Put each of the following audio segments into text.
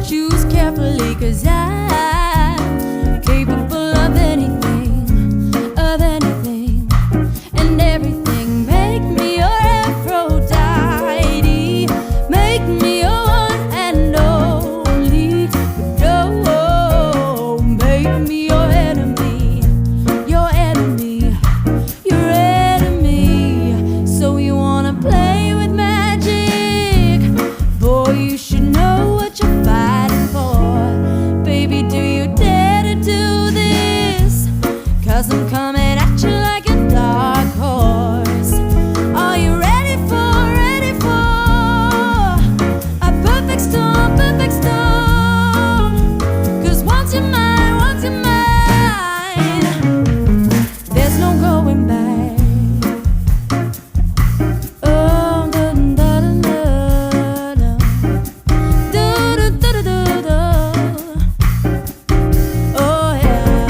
Choose carefully, 'cause I'm capable of anything, and everything. Make me your Aphrodite, make me your one and only. No, make me your enemy, your enemy, your enemy. So you wanna play with magic? Boy, you should know what you're fighting for. Baby, do you dare to do this? 'Cause I'm coming at you like a dark horse. Are you ready for a perfect storm, perfect storm? 'Cause once you're mine, there's no going back. Oh, da da da da da da da da da. Oh yeah.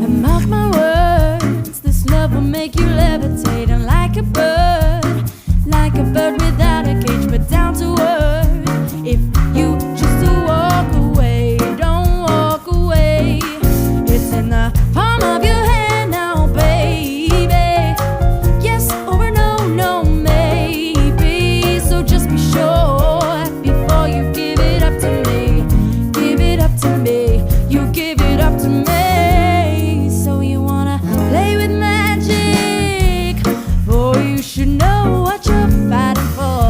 And mark my words, this love will make you levitate. And like a bird without a cage, but down to earth. If you choose to walk away, don't walk away. It's in the palm of your hand now, baby. Yes or no, no maybe. So just be sure before you give it up to me. Give it up to me, you give it up to me. So you wanna play with magic? Boy, you should know what you're fighting for.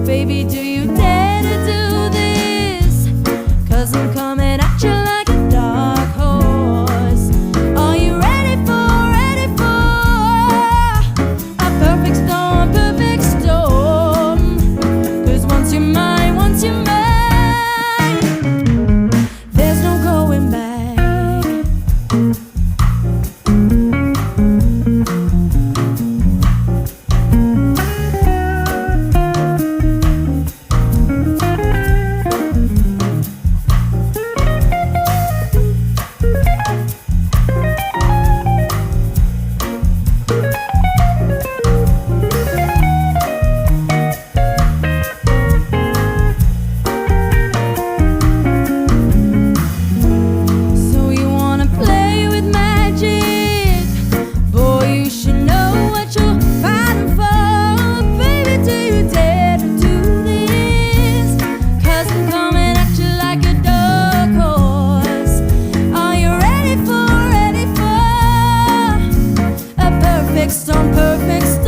Baby, do you dare to do this? 'Cause I'm coming at you like a dark horse. Are you ready for a perfect storm, perfect storm? 'Cause once you're mine, there's no going back. So you wanna play with magic? Boy, you should know what you're fighting for. Baby, do you dare to do this? 'Cause I'm coming at you like a dark horse. Are you ready for a perfect storm, perfect storm?